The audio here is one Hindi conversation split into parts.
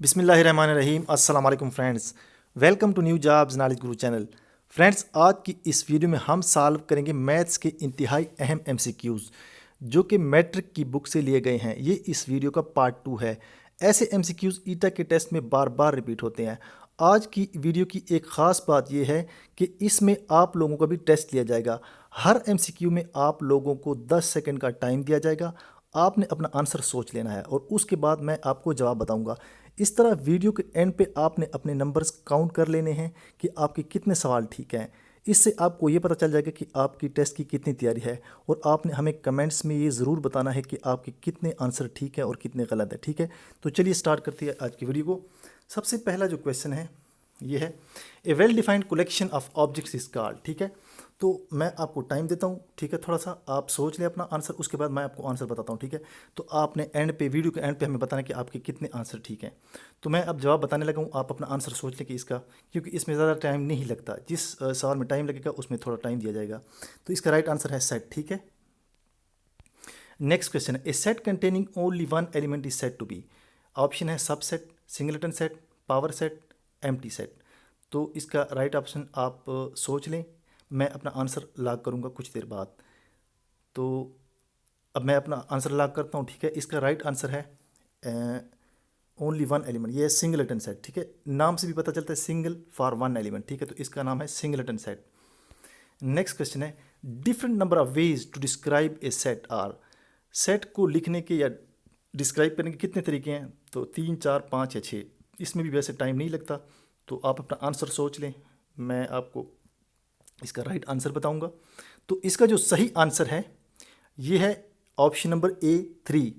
बिस्मिल्लाहिर्रहमानिर्रहीम। अस्सलाम वालेकुम friends, welcome to new jobs knowledge guru channel. Friends, आज की इस वीडियो में हम सॉल्व करेंगे मैथ्स के इंतहाई अहम एमसीक्यूज़ जो कि मैट्रिक की बुक से लिए गए हैं। ये इस वीडियो का पार्ट 2 है। ऐसे एमसीक्यूज़ ईटा के टेस्ट में बार बार रिपीट होते हैं। आज की वीडियो की एक ख़ास बात यह है कि इसमें आप लोगों का भी टेस्ट लिया जाएगा। हर एमसीक्यू में आप लोगों को 10 सेकंड का टाइम दिया जाएगा। आपने अपना आंसर सोच लेना है और उसके बाद मैं आपको जवाब बताऊंगा। इस तरह वीडियो के एंड पे आपने अपने नंबर्स काउंट कर लेने हैं कि आपके कितने सवाल ठीक हैं। इससे आपको ये पता चल जाएगा कि आपकी टेस्ट की कितनी तैयारी है और आपने हमें कमेंट्स में ये ज़रूर बताना है कि आपके कितने आंसर ठीक हैं और कितने गलत हैं। ठीक है, तो चलिए स्टार्ट करते हैं आज की वीडियो को। सबसे पहला जो क्वेश्चन है ये है, a well defined collection of objects is called. ठीक है, तो मैं आपको टाइम देता हूँ। ठीक है, थोड़ा सा आप सोच लें अपना आंसर, उसके बाद मैं आपको आंसर बताता हूँ। ठीक है, तो आपने एंड पे, वीडियो के एंड पे हमें बताना है कि आपके कितने आंसर ठीक हैं। तो मैं अब जवाब बताने लगा हूँ, आप अपना आंसर सोच लें कि इसका, क्योंकि इसमें ज़्यादा टाइम नहीं लगता। जिस सवाल में टाइम लगेगा उसमें थोड़ा टाइम दिया जाएगा। तो इसका राइट आंसर है सेट। ठीक है, नेक्स्ट क्वेश्चन है, a set containing only one element is set to be. Option है subset, singleton set, power set, empty set. तो इसका राइट ऑप्शन आप सोच लें। मैं अपना आंसर लॉक करूँगा कुछ देर बाद। तो अब मैं अपना आंसर लॉक करता हूँ। ठीक है, इसका राइट आंसर है ओनली वन एलिमेंट। ये है सिंगलेटन सेट। ठीक है, नाम से भी पता चलता है सिंगल फॉर वन एलिमेंट। ठीक है, तो इसका नाम है सिंगलेटन सेट। नेक्स्ट क्वेश्चन है, different number of ways to describe a set are. Set को लिखने के या डिस्क्राइब करने के कितने तरीके हैं? तो 3, 4, 5 या 6। इसमें भी वैसे टाइम नहीं लगता। तो आप अपना आंसर सोच लें, मैं आपको इसका राइट आंसर बताऊंगा। तो इसका जो सही आंसर है ये है ऑप्शन नंबर ए 3।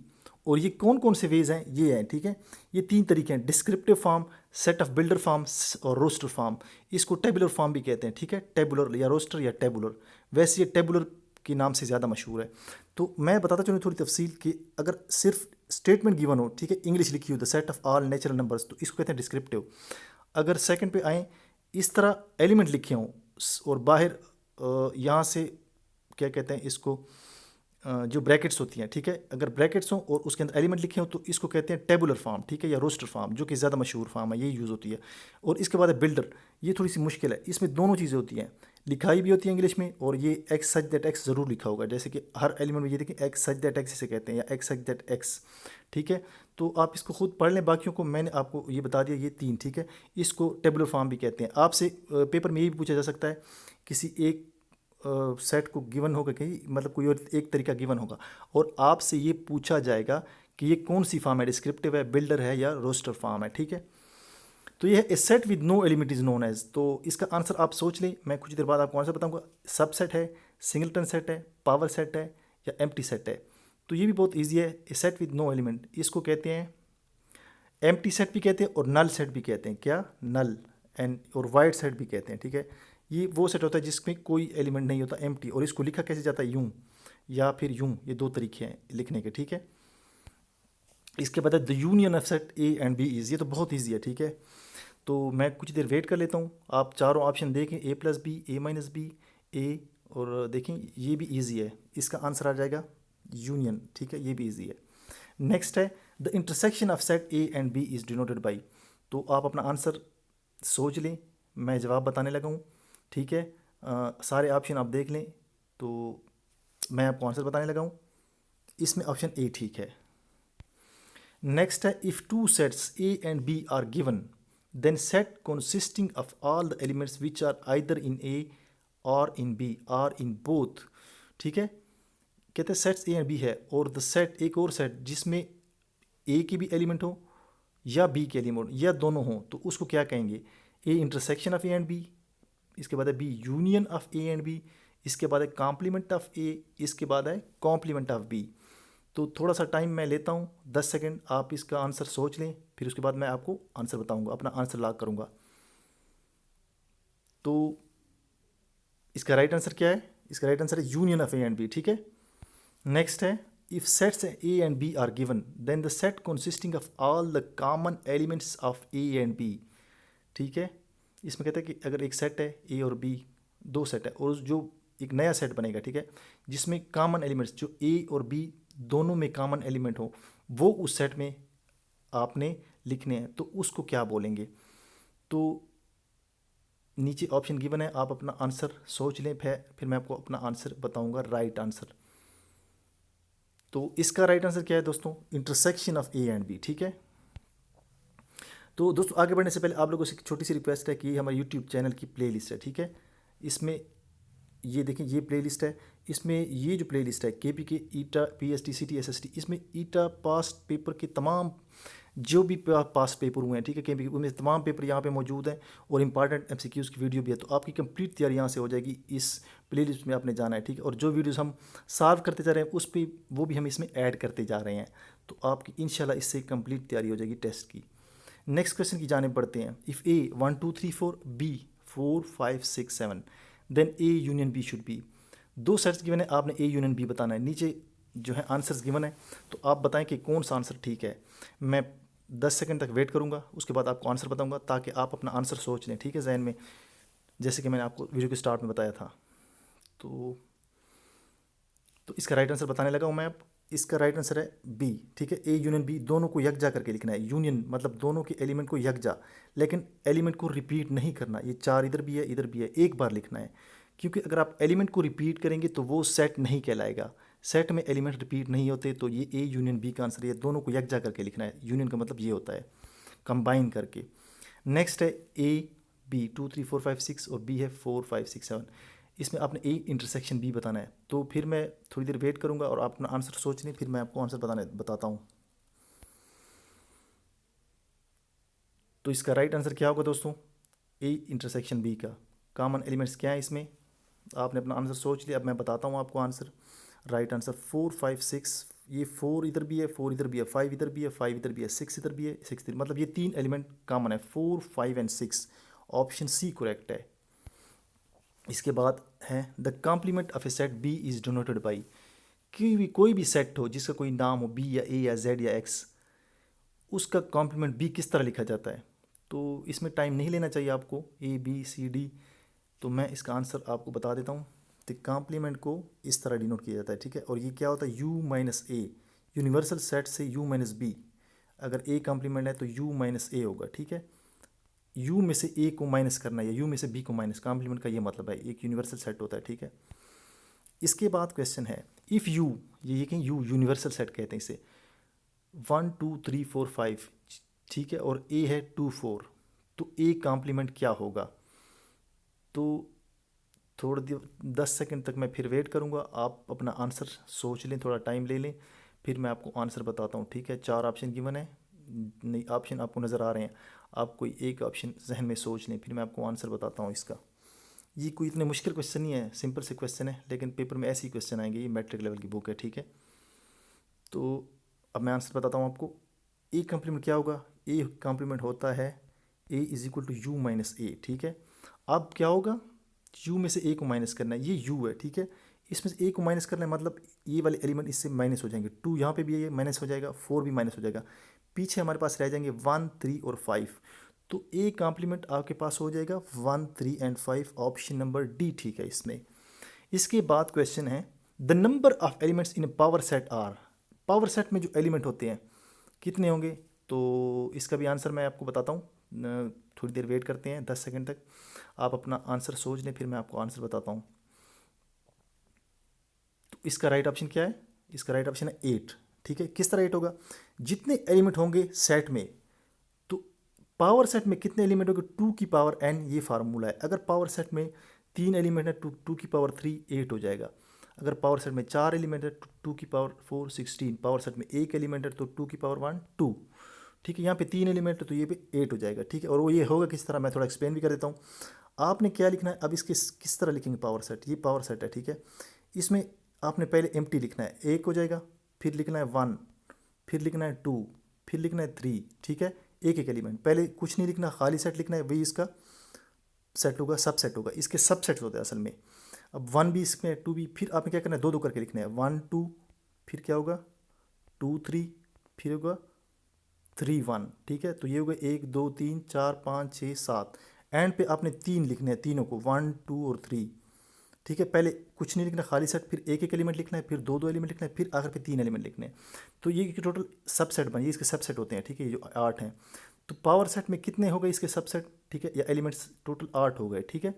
और ये कौन कौन से वेज हैं? ये हैं। ठीक है, ये 3 तरीके हैं, descriptive form, set of builder form और रोस्टर फॉर्म। इसको टेबुलर फॉर्म भी कहते हैं। ठीक है, टेबुलर या रोस्टर या टेबुलर। वैसे ये टेबुलर के नाम से ज़्यादा मशहूर है। तो मैं बताता चलूँ थोड़ी तफसील कि अगर सिर्फ स्टेटमेंट गिवन हो, ठीक है, इंग्लिश लिखी हो, the set of all natural numbers, तो इसको कहते हैं डिस्क्रिप्टिव। अगर सेकंड पे आए, इस तरह एलिमेंट लिखे हों और बाहर यहाँ से क्या कहते हैं इसको, जो ब्रैकेट्स होती हैं। ठीक है, अगर ब्रैकेट्स हों और उसके अंदर एलिमेंट लिखे हों तो इसको कहते हैं टेबुलर फॉर्म। ठीक है, या रोस्टर फॉर्म, जो कि ज़्यादा मशहूर फॉर्म है, ये यूज़ होती है। और इसके बाद है बिल्डर। ये थोड़ी सी मुश्किल है, इसमें दोनों चीज़ें होती हैं, लिखाई भी होती है इंग्लिश में, और ये एक्स सच दैट एक्स ज़रूर लिखा होगा। जैसे कि हर एलिमेंट में ये देखिए एक्स सच दैट एक्स इसे कहते हैं, या एक्स सच दैट एक्स। ठीक है, तो आप इसको खुद पढ़ लें, बाकियों को मैंने आपको ये बता दिया, ये 3। ठीक है, इसको टेबुलर फॉर्म भी कहते हैं। आपसे पेपर में ये भी पूछा जा सकता है, किसी एक सेट को गिवन होगा, कहीं मतलब कोई और एक तरीका गिवन होगा और आपसे ये पूछा जाएगा कि ये कौन सी फॉर्म है, डिस्क्रिप्टिव है, बिल्डर है या रोस्टर फॉर्म है। ठीक है, तो ये है a set with no element is known as. तो इसका आंसर आप सोच लें, मैं कुछ देर बाद आपको आंसर बताऊंगा। सब सेट है, सिंगलटन सेट है, पावर सेट है या एम्प्टी सेट है। तो ये भी बहुत ईजी है, a set with no element, इसको कहते हैं एम्प्टी सेट भी कहते हैं और नल सेट भी कहते हैं। क्या? नल एंड और वाइड सेट भी कहते हैं। ठीक है, ये वो सेट होता है जिसमें कोई एलिमेंट नहीं होता, एम्प्टी। और इसको लिखा कैसे जाता है? यूं या फिर यूं, ये 2 तरीके हैं लिखने के। ठीक है, इसके बाद the union of set A and B is, ये तो बहुत ईजी है। ठीक है, तो मैं कुछ देर वेट कर लेता हूँ, आप चारों ऑप्शन देखें, ए प्लस बी, ए माइनस बी, ए, और देखें ये भी ईजी है। इसका आंसर आ जाएगा यूनियन। ठीक है, ये भी ईजी है। नेक्स्ट है, the intersection of set A and B is denoted by. तो आप अपना आंसर सोच लें, मैं जवाब बताने लगा हूँ। ठीक है, सारे ऑप्शन आप देख लें, तो मैं आपको आंसर बताने लगा हूँ। इसमें ऑप्शन ए ठीक है। नेक्स्ट है, if two sets A and B are given then set consisting of all the elements which are either in A और in B are in both. ठीक है, कहते हैं सेट्स ए एंड बी है और द सेट, एक और सेट जिसमें ए की भी एलिमेंट हो या बी के एलिमेंट या दोनों हो, तो उसको क्या कहेंगे? A intersection of A and B, इसके बाद है B union of A and B, इसके बाद है कॉम्प्लीमेंट ऑफ ए, इसके बाद है कॉम्प्लीमेंट ऑफ बी। तो थोड़ा सा टाइम मैं लेता हूँ, 10 सेकंड, आप इसका आंसर सोच लें, फिर उसके बाद मैं आपको आंसर बताऊंगा, अपना आंसर लॉक करूंगा। तो इसका राइट आंसर क्या है? इसका राइट आंसर है union of A and B. ठीक है, नेक्स्ट है, if sets A and B are given then the set consisting of all the common elements of A and B. ठीक है, इसमें कहते हैं कि अगर एक सेट है ए और बी, 2 सेट है, और जो एक नया सेट बनेगा, ठीक है, जिसमें कॉमन एलिमेंट्स, जो ए और बी दोनों में कॉमन एलिमेंट हो, वो उस सेट में आपने लिखने हैं तो उसको क्या बोलेंगे। तो नीचे ऑप्शन गिवन है, आप अपना आंसर सोच लें, फिर मैं आपको अपना आंसर बताऊंगा, राइट आंसर। तो इसका राइट आंसर क्या है दोस्तों, intersection of A and B. ठीक है, तो दोस्तों आगे बढ़ने से पहले आप लोगों से एक छोटी सी रिक्वेस्ट है कि ये हमारे यूट्यूब चैनल की प्लेलिस्ट है। ठीक है, इसमें ये देखें, ये प्लेलिस्ट है, इसमें ये जो प्लेलिस्ट है केपी के ईटा पीएसटी सीटी एसएसटी, इसमें ईटा पास्ट पेपर के तमाम जो भी पास्ट पेपर हुए हैं, ठीक है, केपी उनमें तमाम पेपर यहाँ पे मौजूद हैं और इंपॉर्टेंट एमसीक्यूज़ की वीडियो भी है। तो आपकी कंप्लीट तैयारी यहाँ से हो जाएगी, इस प्लेलिस्ट में आपने जाना है। ठीक है, और जो वीडियोज़ हम सॉल्व करते जा रहे हैं उस पर वो भी हम इसमें ऐड करते जा रहे हैं। तो आपकी इंशाल्लाह इससे कंप्लीट तैयारी हो जाएगी टेस्ट की। नेक्स्ट क्वेश्चन की जाने बढ़ते हैं। If A 1 2 3 4, B 4 5 6 7, then A union B should be. दो सेट्स गिवन है, आपने ए यूनियन बी बताना है। नीचे जो है आंसर्स गिवन है, तो आप बताएं कि कौन सा आंसर ठीक है। मैं 10 सेकंड तक वेट करूंगा, उसके बाद आपको आंसर बताऊंगा ताकि आप अपना आंसर सोच लें। ठीक है, जहन में, जैसे कि मैंने आपको वीडियो के स्टार्ट में बताया था। तो इसका राइट आंसर बताने लगा हूँ मैं अब। इसका राइट आंसर है बी। ठीक है, ए यूनियन बी, दोनों को यकजा करके लिखना है। यूनियन मतलब दोनों के एलिमेंट को यकजा, लेकिन एलिमेंट को रिपीट नहीं करना। ये 4 इधर भी है इधर भी है, एक बार लिखना है। क्योंकि अगर आप एलिमेंट को रिपीट करेंगे तो वो सेट नहीं कहलाएगा। सेट में एलिमेंट रिपीट नहीं होते, तो ये ए यूनियन बी का आंसर है। दोनों को यकजा करके लिखना है। यूनियन का मतलब ये होता है कंबाइन करके। नेक्स्ट है ए बी 2 3 4 5 6 और बी है 4 5 6 7। इसमें आपने ए इंटरसेक्शन बी बताना है। तो फिर मैं थोड़ी देर वेट करूंगा और आप अपना आंसर सोच लें, फिर मैं आपको आंसर बताता हूँ। तो इसका राइट आंसर क्या होगा दोस्तों, ए इंटरसेक्शन बी का। कॉमन एलिमेंट्स क्या है इसमें, आपने अपना आंसर सोच लिया। अब मैं बताता हूँ आपको आंसर। राइट आंसर 4 5 6, ये 4 इधर भी है 4 इधर भी है, 5 इधर भी है 5 इधर भी है, 6 इधर भी है 6 इधर, मतलब ये 3 एलिमेंट कॉमन है, 4 5 एंड 6। ऑप्शन सी करेक्ट है। इसके बाद है the complement of A set B is denoted by. कोई भी सेट हो जिसका कोई नाम हो बी या ए या जेड या एक्स, उसका कॉम्प्लीमेंट बी किस तरह लिखा जाता है। तो इसमें टाइम नहीं लेना चाहिए आपको, ए बी सी डी। तो मैं इसका आंसर आपको बता देता हूँ। तो कॉम्प्लीमेंट को इस तरह डिनोट किया जाता है। ठीक है, और ये क्या होता है, you minus A. Universal set से यू माइनस बी, अगर ए कॉम्प्लीमेंट है तो यू माइनस ए होगा। ठीक है, यू में से ए को माइनस करना है, यू में से बी को माइनस, कॉम्प्लीमेंट का ये मतलब है, एक यूनिवर्सल सेट होता है। ठीक है, इसके बाद क्वेश्चन है इफ़ यू, ये कहीं यू यूनिवर्सल सेट कहते हैं इसे, 1 2 3 4 5, ठीक है, और ए है 2 4, तो ए कॉम्प्लीमेंट क्या होगा। तो थोड़ी देर 10 सेकंड तक मैं फिर वेट करूंगा, आप अपना आंसर सोच लें, थोड़ा टाइम ले लें, फिर मैं आपको आंसर बताता हूँ। ठीक है, 4 ऑप्शन गिवन है, नहीं ऑप्शन आपको नज़र आ रहे हैं, आप कोई एक ऑप्शन जहन में सोच लें, फिर मैं आपको आंसर बताता हूँ इसका। ये कोई इतने मुश्किल क्वेश्चन नहीं है, सिंपल से क्वेश्चन है, लेकिन पेपर में ऐसे ही क्वेश्चन आएंगे। ये मैट्रिक लेवल की बुक है। ठीक है, तो अब मैं आंसर बताता हूँ आपको। ए कॉम्प्लीमेंट क्या होगा, ए कॉम्प्लीमेंट होता है A is equal to U minus A. ठीक है, अब क्या होगा, यू में से ए को माइनस करना है, ये यू है। ठीक है, इसमें से ए को माइनस करना है, मतलब ये वाले एलिमेंट इससे माइनस हो जाएंगे। 2 यहाँ पे भी ये माइनस हो जाएगा, 4 भी माइनस हो जाएगा, पीछे हमारे पास रह जाएंगे 1 3 और 5। तो ए कॉम्प्लीमेंट आपके पास हो जाएगा 1 3 एंड 5, ऑप्शन नंबर डी ठीक है इसमें। इसके बाद क्वेश्चन है the number of elements in power set are. Power set में जो एलिमेंट होते हैं कितने होंगे। तो इसका भी आंसर मैं आपको बताता हूँ, थोड़ी देर वेट करते हैं 10 सेकंड तक, आप अपना आंसर सोच लें, फिर मैं आपको आंसर बताता हूँ। तो इसका राइट ऑप्शन क्या है, इसका राइट ऑप्शन है 8। ठीक है, किस तरह 8 होगा, जितने एलिमेंट होंगे सेट में, तो पावर सेट में कितने एलिमेंट होंगे, 2 की पावर n, ये फार्मूला है। अगर पावर सेट में 3 एलिमेंट है, 2 की पावर 3 8 हो जाएगा। अगर पावर सेट में 4 एलिमेंट है, 2 की पावर 4 16। पावर सेट में 1 एलिमेंट है तो 2 की पावर 1 2। ठीक है, यहाँ पे 3 एलिमेंट है तो ये पे 8 हो जाएगा। ठीक है, और वो ये होगा किस तरह, मैं थोड़ा एक्सप्लेन भी कर देता हूँ। आपने क्या लिखना है, अब इसके किस तरह लिखेंगे पावर सेट, ये पावर सेट है। ठीक है, इसमें आपने पहले एम्प्टी लिखना है, 1 हो जाएगा, फिर लिखना है 1, फिर लिखना है 2, फिर लिखना है 3। ठीक है, एक एक एलिमेंट, पहले कुछ नहीं लिखना, खाली सेट लिखना है, वही इसका सेट होगा, सब सेट होगा। इसके सब सेट होते हैं असल में। अब 1 भी इसमें 2 भी, फिर आपने क्या करना है, 2 2 करके लिखना है, 1 2, फिर क्या होगा 2 3, फिर होगा 3 1। ठीक है, तो ये होगा 1 2 3 4 5 6 7। एंड पे आपने 3 लिखने हैं, तीनों को 1 2 और 3। ठीक है, पहले कुछ नहीं लिखना, खाली सेट, फिर एक एक एलिमेंट लिखना है, फिर दो दो एलिमेंट लिखना है, फिर आखिर पे तीन एलिमेंट लिखने हैं। तो ये टोटल सबसेट बन, ये इसके सबसेट होते हैं, ठीक है, ये जो 8 हैं। तो पावर सेट में कितने हो गए इसके सबसेट, ठीक है, या एलिमेंट्स टोटल 8 हो गए, ठीक है।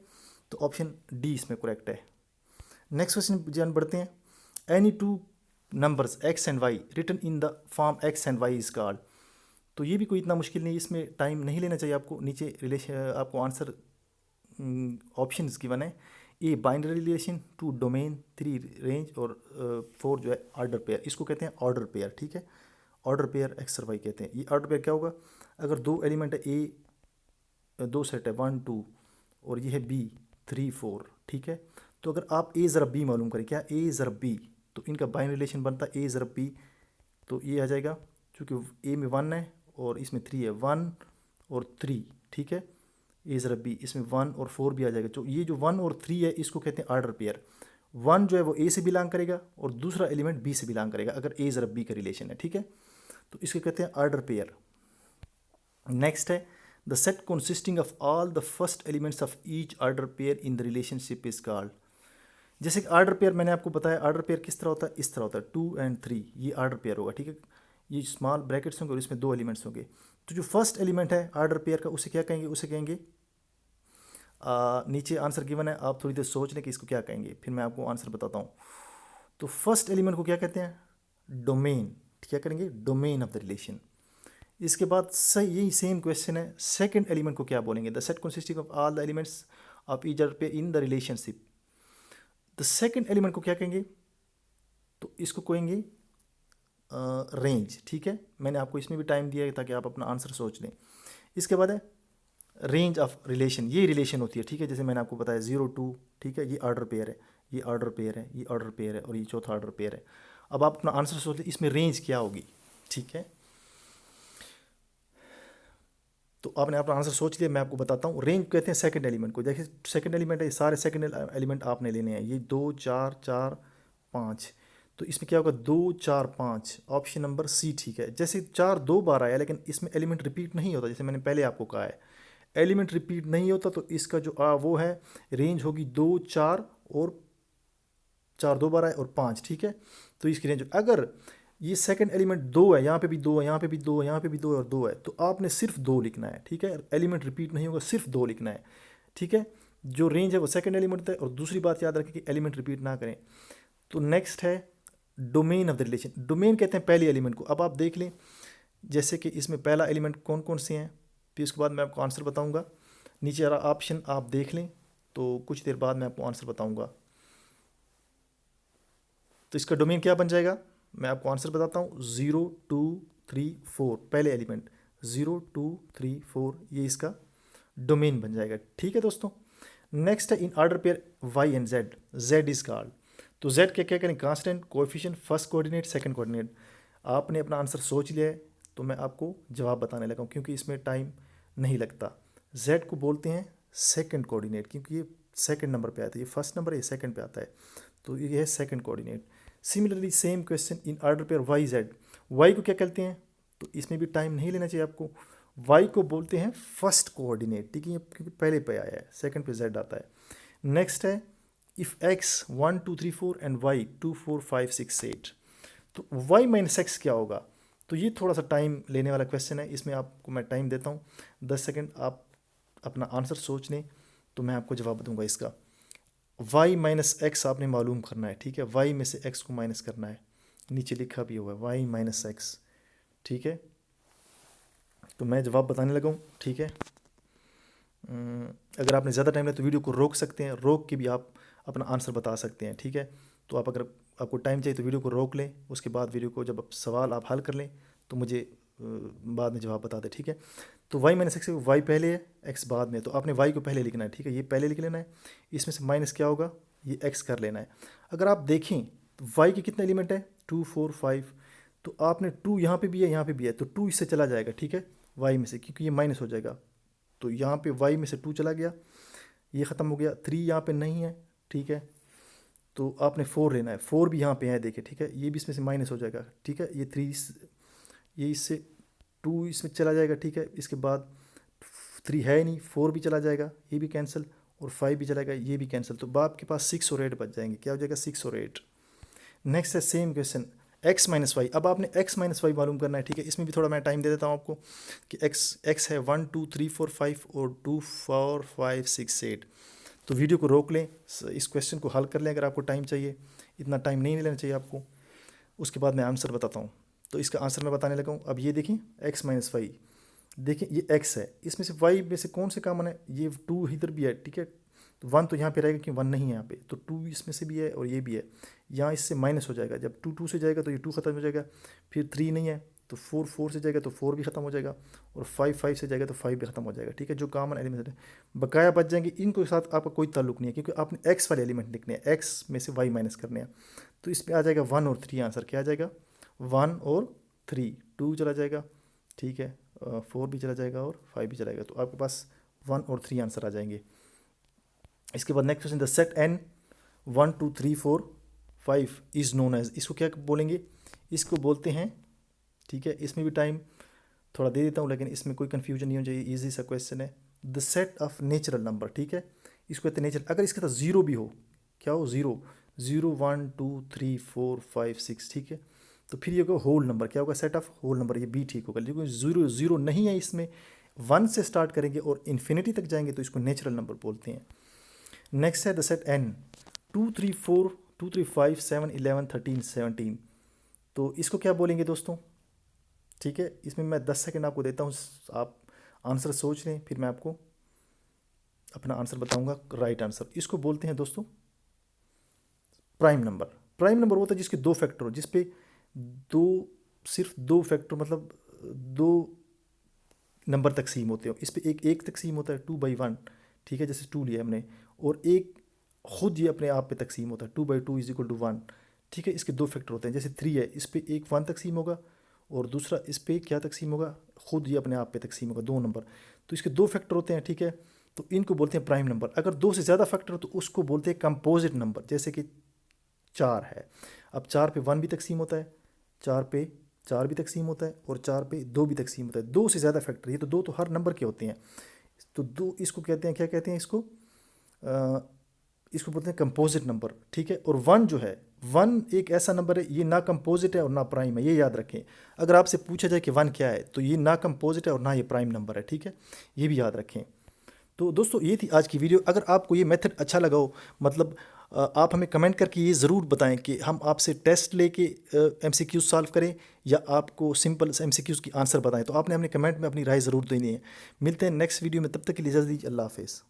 तो ऑप्शन डी इसमें करेक्ट है। नेक्स्ट क्वेश्चन जान बढ़ते हैं। Any two numbers x and y written in the form x and y is called. तो ये भी कोई इतना मुश्किल नहीं, इसमें टाइम नहीं लेना चाहिए आपको। नीचे रिलेशन आपको आंसर ऑप्शंस गिवन है। A binary relation, 2 domain, 3 range और 4 जो है ऑर्डर पेयर। इसको कहते हैं ऑर्डर पेयर, ठीक है, ऑर्डर पेयर एक्स और वाई कहते हैं। ये ऑर्डर पेयर क्या होगा, अगर दो एलिमेंट है ए, दो सेट है 1 2 और ये है बी 3 4, ठीक है। तो अगर आप ए ज़रब बी मालूम करें, क्या ए ज़रब बी, तो इनका बाइनरी रिलेशन बनता है ए ज़रब बी। तो ये आ जाएगा, चूँकि ए में 1 है और इसमें 3 है, 1 और 3, ठीक है, ए ज़रा बी, इसमें 1 और 4 भी आ जाएगा। तो ये जो 1 और 3 है इसको कहते हैं ऑर्डर पेयर। 1 जो है वो ए से बिलोंग करेगा और दूसरा एलिमेंट बी से बिलोंग करेगा, अगर ए ज़रा बी का रिलेशन है, ठीक है। तो इसके कहते हैं ऑर्डर पेयर। नेक्स्ट है the set consisting of all the first elements of each order pair in the relationship is called. जैसे कि ऑर्डर पेयर मैंने आपको बताया, ऑर्डर पेयर किस तरह होता है, इस तरह होता है 2 और 3, ये ऑर्डर पेयर होगा, ठीक है। ये स्मॉल ब्रैकेट्स होंगे और इसमें दो एलिमेंट्स होंगे। तो जो फर्स्ट एलिमेंट है ऑर्डर पेयर का, उसे क्या कहेंगे, उसे कहेंगे नीचे आंसर गिवन है, आप थोड़ी देर सोच लें कि इसको क्या कहेंगे, फिर मैं आपको आंसर बताता हूँ। तो फर्स्ट एलिमेंट को क्या कहते हैं, डोमेन, क्या करेंगे, डोमेन ऑफ द रिलेशन। इसके बाद सही यही सेम क्वेश्चन है, सेकंड एलिमेंट को क्या बोलेंगे, the set consisting of all the elements of each pair in the relationship. The second element को क्या कहेंगे, तो इसको कहेंगे रेंज, ठीक है। मैंने आपको इसमें भी टाइम दिया है ताकि आप अपना आंसर सोच लें। इसके बाद है रेंज ऑफ रिलेशन, ये रिलेशन होती है, ठीक है, जैसे मैंने आपको बताया 0 2, ठीक है, ये ऑर्डर पेयर है, ये ऑर्डर पेयर है, ये ऑर्डर पेयर है और ये चौथा ऑर्डर पेयर है। अब आप अपना आंसर सोच लें, इसमें रेंज क्या होगी, ठीक है। तो आपने अपना आंसर सोच लिया, मैं आपको बताता हूँ। रेंज कहते हैं सेकंड एलिमेंट को। देखिए सेकंड एलिमेंट है, ये सारे सेकंड एलिमेंट आपने लेने हैं, ये 2 4 4 5। तो इसमें क्या होगा, 2 4 5, ऑप्शन नंबर सी ठीक है। जैसे 4 2 बार आया, लेकिन इसमें एलिमेंट रिपीट नहीं होता, जैसे मैंने पहले आपको कहा है एलिमेंट रिपीट नहीं होता, तो इसका जो वो है रेंज होगी 2 4 और 4 2 बार आए और 5, ठीक है। तो इसकी रेंज, अगर ये सेकंड एलिमेंट 2 है, यहाँ पे भी 2 है, यहाँ पे भी 2 है, यहाँ पे भी 2 है और 2 है, तो आपने सिर्फ 2 लिखना है, ठीक है। एलिमेंट रिपीट नहीं होगा, सिर्फ 2 लिखना है, ठीक है। जो रेंज है वो सेकंड एलिमेंट है। और दूसरी बात याद रखें कि एलिमेंट रिपीट ना करें। तो नेक्स्ट है domain of the relation. Domain कहते हैं पहले एलिमेंट को। अब आप देख लें, जैसे कि इसमें पहला एलिमेंट कौन कौन से हैं, फिर उसके बाद मैं आपको आंसर बताऊंगा। नीचे वाला ऑप्शन आप देख लें, तो कुछ देर बाद मैं आपको आंसर बताऊंगा। तो इसका डोमेन क्या बन जाएगा, मैं आपको आंसर बताता हूँ। 0 2 3 4, पहले एलिमेंट 0 2 3 4, ये इसका डोमेन बन जाएगा, ठीक है दोस्तों। नेक्स्ट है in order pair y and z, z is called. तो जेड क्या क्या करें, constant, coefficient, first coordinate, second coordinate. आपने अपना आंसर सोच लिया है, तो मैं आपको जवाब बताने लगा हूँ, क्योंकि इसमें टाइम नहीं लगता। जेड को बोलते हैं सेकंड कोऑर्डिनेट, क्योंकि ये सेकंड नंबर पे आता है, ये फर्स्ट नंबर है, ये सेकंड पे आता है, तो ये है second coordinate. Similarly same question in order pair y z, y को क्या कहते हैं, तो इसमें भी टाइम नहीं लेना चाहिए आपको। वाई को बोलते हैं फर्स्ट कोऑर्डिनेट, ठीक है, क्योंकि पहले पे आया है, सेकंड पे जेड आता है। नेक्स्ट है इफ़ एक्स 1 2 3 4 एंड वाई 2 4 5 6 8, तो वाई माइनस एक्स क्या होगा। तो ये थोड़ा सा टाइम लेने वाला क्वेश्चन है, इसमें आपको मैं टाइम देता हूँ 10 सेकेंड, आप अपना आंसर सोच लें, तो मैं आपको जवाब दूंगा इसका। y माइनस एक्स आपने मालूम करना है, ठीक है, y में से x को माइनस करना है, नीचे लिखा भी हुआ है y माइनस एक्स, ठीक है। तो मैं जवाब बताने लगा हूँ, ठीक है। अगर आपने ज़्यादा टाइम लिया तो वीडियो को रोक सकते हैं, रोक के भी आप अपना आंसर बता सकते हैं, ठीक है। तो आप अगर आपको टाइम चाहिए तो वीडियो को रोक लें, उसके बाद वीडियो को जब सवाल आप हल कर लें तो मुझे बाद में जवाब बता दें, ठीक है। तो y माइनस एक्स, वाई पहले है x बाद में, तो आपने y को पहले लिखना है, ठीक है, ये पहले लिख लेना है। इसमें से माइनस क्या होगा, ये x कर लेना है। अगर आप देखें तो y के कितने एलिमेंट है, 2 4 5, तो आपने 2 यहाँ पे भी है, यहाँ पे भी है, तो 2 इससे चला जाएगा, ठीक है, y में से, क्योंकि ये माइनस हो जाएगा। तो यहाँ पे y में से 2 चला गया, ये ख़त्म हो गया। 3 यहाँ पे नहीं है, ठीक है, तो आपने 4 लेना है, 4 भी यहाँ पे है, देखिए, ठीक है, ये भी इसमें से माइनस हो जाएगा, ठीक है। ये 3 ये इससे 2 इसमें चला जाएगा, ठीक है। इसके बाद 3 है नहीं, 4 भी चला जाएगा, ये भी कैंसिल, और 5 भी चला जाएगा, ये भी कैंसिल। तो आपके पास 6 और 8 बच जाएंगे। क्या हो जाएगा? 6 और 8। नेक्स्ट है same question, x minus y. अब आपने x माइनस वाई मालूम करना है, ठीक है। इसमें भी थोड़ा मैं टाइम दे देता हूँ आपको कि x है 1 2 3 4 5 और 2 4 5 6 8। तो वीडियो को रोक लें, इस क्वेश्चन को हल कर लें अगर आपको टाइम चाहिए। इतना टाइम नहीं लेना चाहिए आपको। उसके बाद मैं आंसर बताता हूँ। तो इसका आंसर मैं बताने लगा हूँ। अब ये देखिए x माइनस वाई, देखिए ये x है, इसमें से y में से कौन से कॉमन है? ये 2 इधर भी है, ठीक है। तो 1 तो यहाँ पे रहेगा क्योंकि 1 नहीं है यहाँ पे, तो 2 इसमें से भी है और ये भी है। यहाँ इससे माइनस हो जाएगा, जब 2 2 से जाएगा तो ये 2 खत्म हो जाएगा। फिर 3 नहीं है तो 4 4 से जाएगा तो 4 भी खत्म हो जाएगा, और 5 5 से जाएगा तो 5 भी खत्म हो जाएगा, ठीक है। जो कॉमन एलिमेंट है बकाया बच जाएंगे, इनको साथ आपका कोई ताल्लुक नहीं है क्योंकि आपने x वाले एलिमेंट लिखने हैं, x में से y माइनस करने हैं। तो इसमें आ जाएगा 1 और 3 आंसर। क्या आ जाएगा? 1 और 3, 2 चला जाएगा, ठीक है, 4 भी चला जाएगा और 5 भी चलाएगा। तो आपके पास 1 और 3 आंसर आ जाएंगे। इसके बाद next question, the set n 1 2 3 4 5 is known as. इसको क्या बोलेंगे? इसको बोलते हैं, ठीक है। इसमें भी टाइम थोड़ा दे देता हूँ लेकिन इसमें कोई कन्फ्यूजन नहीं हो चाहिए, ईजी सा क्वेश्चन है। The set of natural number, ठीक है। इसको कहते हैं नेचुरल। अगर इसके साथ जीरो भी हो, क्या हो? जीरो, 0 1 2 3 4 5 6, ठीक है। तो फिर ये होगा होल नंबर। क्या होगा? सेट ऑफ होल नंबर, ये बी ठीक होगा। लेकिन जीरो जीरो नहीं है इसमें, 1 से स्टार्ट करेंगे और इन्फिनिटी तक जाएंगे तो इसको नेचुरल नंबर बोलते हैं। नेक्स्ट है द सेट n 2 3 4 2 3 5 7 11 13 17। तो इसको क्या बोलेंगे दोस्तों? ठीक है, इसमें मैं 10 सेकंड आपको देता हूँ, आप आंसर सोच लें, फिर मैं आपको अपना आंसर बताऊंगा। राइट आंसर इसको बोलते हैं दोस्तों प्राइम नंबर। प्राइम नंबर होता है जिसके दो फैक्टर हो, जिसपे दो, सिर्फ दो फैक्टर, मतलब दो नंबर तकसीम होते हो। इस पे एक एक तकसीम होता है 2/1, ठीक है, जैसे 2 लिया हमने, और एक खुद ये अपने आप पे तकसीम होता है 2/2 इज इक्वल टू 1, ठीक है। इसके दो फैक्टर होते हैं, जैसे 3 है, इस पे एक 1 तकसीम होगा और दूसरा इस पे क्या तकसीम होगा? खुद ये अपने आप पे तकसीम होगा, दो नंबर। तो इसके दो फैक्टर होते हैं, ठीक है। तो इनको बोलते हैं प्राइम नंबर। अगर दो से ज़्यादा फैक्टर हो तो उसको बोलते हैं कंपोजिट नंबर। जैसे कि 4 है, अब 4 पे 1 भी तकसीम होता है, 4 पे 4 भी तकसीम होता है और 4 पे 2 भी तकसीम होता है। दो से ज़्यादा फैक्टर, ये तो दो तो हर नंबर के होते हैं। तो दो इसको कहते हैं, क्या कहते हैं इसको? इसको बोलते हैं कंपोजिट नंबर, ठीक है। और 1 जो है, 1 एक ऐसा नंबर है, ये ना कंपोजिट है और ना प्राइम है, ये याद रखें। अगर आपसे पूछा जाए कि 1 क्या है, तो ये ना कंपोजिट है और ना ये प्राइम नंबर है, ठीक है, ये भी याद रखें। तो दोस्तों ये थी आज की वीडियो। अगर आपको ये मेथड अच्छा लगा हो, मतलब आप हमें कमेंट करके ये ज़रूर बताएं कि हम आपसे टेस्ट लेके MCQ सॉल्व करें या आपको सिंपल MCQs की आंसर बताएं। तो आपने अपने कमेंट में अपनी राय ज़रूर देनी है। मिलते हैं नेक्स्ट वीडियो में, तब तक के लिए इजाज़त दीजिए। अल्लाह हाफिज़।